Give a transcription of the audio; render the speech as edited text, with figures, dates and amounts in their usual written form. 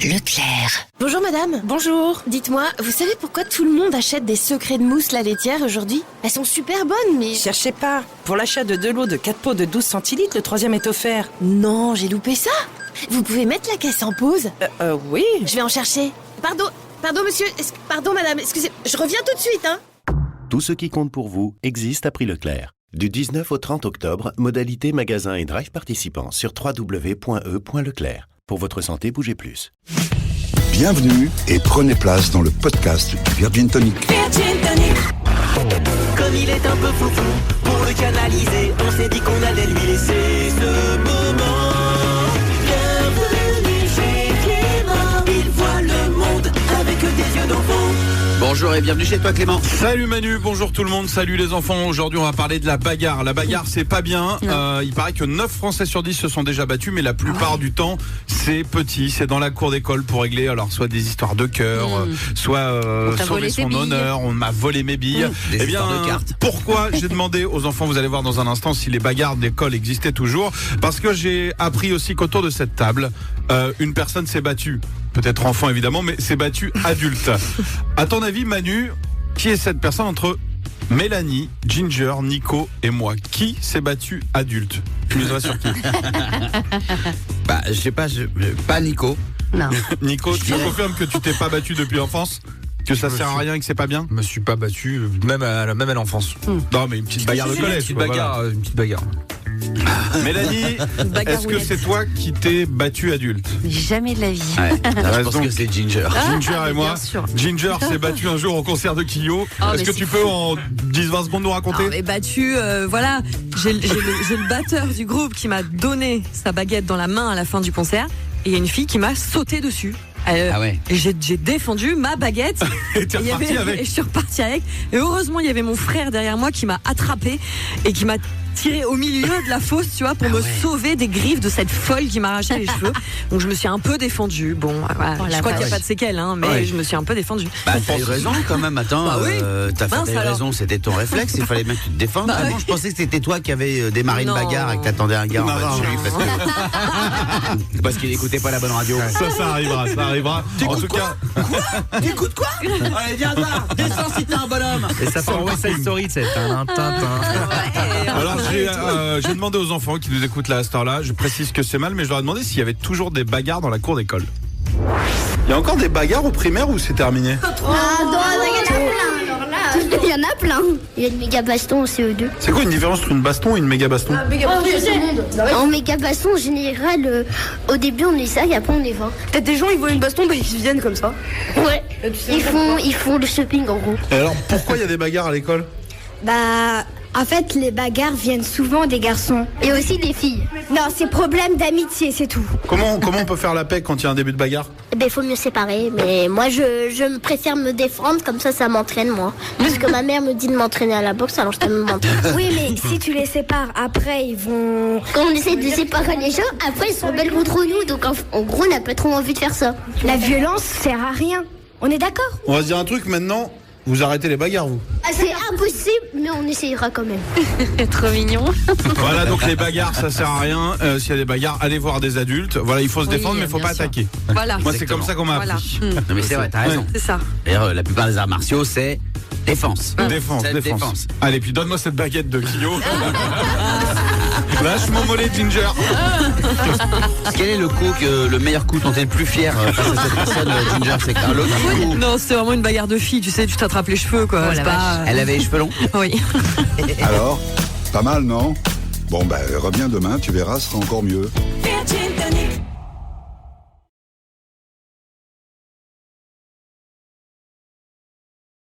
Leclerc. Bonjour madame. Bonjour. Dites-moi, vous savez pourquoi tout le monde achète des secrets de mousse la laitière aujourd'hui? Elles sont super bonnes, mais... Cherchez pas. Pour l'achat de 2 lots de 4 pots de 12 centilitres, le 3e est offert. Non, j'ai loupé ça. Vous pouvez mettre la caisse en pause? Oui. Je vais en chercher. Pardon monsieur, pardon madame, excusez, je reviens tout de suite, hein. Tout ce qui compte pour vous existe à prix Leclerc. Du 19 au 30 octobre, modalité magasin et drive participants sur www.e.leclerc. Pour votre santé, bougez plus. Bienvenue et prenez place dans le podcast du Virgin Tonic. Virgin Tonic. Comme il est un peu foufou, pour le canaliser, on s'est dit qu'on allait lui laisser ce moment. Bienvenue chez Clément, il voit le monde avec des yeux d'enfant. Bonjour et bienvenue chez toi Clément. Salut Manu, bonjour tout le monde, salut les enfants. Aujourd'hui on va parler de la bagarre. La bagarre c'est pas bien, il paraît que 9 Français sur 10 se sont déjà battus, mais la plupart du temps c'est petit, c'est dans la cour d'école pour régler alors soit des histoires de cœur, soit sauver son honneur, on m'a volé mes billes. Des histoires de cartes. Pourquoi? J'ai demandé aux enfants, vous allez voir dans un instant si les bagarres d'école existaient toujours, parce que j'ai appris aussi qu'autour de cette table, une personne s'est battue. Peut-être enfant évidemment, mais s'est battu adulte. À ton avis, Manu, qui est cette personne entre Mélanie, Ginger, Nico et moi? Qui s'est battu adulte? Tu miserais sur qui? Je sais pas, pas Nico. Non. Nico, tu confirmes que tu t'es pas battu depuis l'enfance? Que ça sert à rien et que c'est pas bien? Je me suis pas battu, même à l'enfance. Non, mais une petite bagarre de collège. Une petite bagarre. Mélanie, est-ce que c'est toi qui t'es battu adulte? Jamais de la vie. Ouais, je pense que c'est Ginger. Ginger et moi. bien sûr. Ginger s'est battu un jour au concert de Kyo. Est-ce que tu peux en 10-20 secondes nous raconter? Mais battu, voilà. J'ai le batteur du groupe qui m'a donné sa baguette dans la main à la fin du concert. Et il y a une fille qui m'a sauté dessus. Ah ouais. Et j'ai défendu ma baguette. Et t'es reparti avec. Et je suis reparti avec. Et heureusement, il y avait mon frère derrière moi qui m'a attrapé et qui m'a tiré au milieu de la fosse, tu vois, pour me sauver des griffes de cette folle qui m'arrachait les cheveux. Donc je me suis un peu défendue. Bon, voilà. Je crois qu'il n'y a pas de séquelles, hein, mais je me suis un peu défendue. T'as eu raison quand même, attends. T'as fait raison, c'était ton réflexe, il fallait bien que tu te défendes. Je pensais que c'était toi qui avais démarré une bagarre et que t'attendais un gars en voiture. Parce qu'il n'écoutait pas la bonne radio. Ça arrivera, ça arrivera. En tout cas. T'écoutes quoi? Allez, viens voir, descends si t'es un bonhomme. Et ça part en West Side Story, c'est Alors j'ai demandé aux enfants qui nous écoutent là à cette heure-là, je précise que c'est mal, mais je leur ai demandé s'il y avait toujours des bagarres dans la cour d'école. Il y a encore des bagarres au primaire ou c'est terminé? Il y en a plein. Il y a une méga baston au CE2. C'est quoi une différence entre une baston et une méga baston? En méga baston, en général, au début on est ça et après on est 20. Peut-être des gens, ils voient une baston, ils viennent comme ça. Ouais. Ils font le shopping en gros. Et alors pourquoi il y a des bagarres à l'école? En fait, les bagarres viennent souvent des garçons. Et aussi des filles. Non, c'est problème d'amitié, c'est tout. Comment on peut faire la paix quand il y a un début de bagarre? Il faut mieux séparer. Mais moi, je préfère me défendre, comme ça m'entraîne, moi. Parce que ma mère me dit de m'entraîner à la boxe, alors je t'aime m'entraîner. Oui, mais si tu les sépares, après, ils vont... Quand on essaie de séparer les gens, après, ils se rebellent contre nous. Donc, en gros, on n'a pas trop envie de faire ça. La violence sert à rien. On est d'accord? On va se dire un truc maintenant. Vous arrêtez les bagarres, vous? C'est impossible, mais on essayera quand même. Trop mignon. Voilà, donc les bagarres, ça sert à rien. S'il y a des bagarres, allez voir des adultes. Voilà, il faut se défendre, mais il faut pas attaquer. Voilà. Moi, c'est comme ça qu'on m'a appris. Non mais c'est vrai, t'as raison. C'est ça. D'ailleurs, la plupart des arts martiaux, c'est défense. Défense. Allez, puis donne-moi cette baguette de Kyo. Lâche mon mollet, Ginger. Quel est le meilleur coup dont t'es le plus fier face à cette personne, Ginger? C'est que l'autre coup. Non, c'est vraiment une bagarre de filles, tu sais, tu t'attrapes les cheveux, quoi. Oh, la vache. Elle avait les cheveux longs? Oui. Alors, pas mal, non? Bon, reviens demain, tu verras, ce sera encore mieux. Virgin Tonic.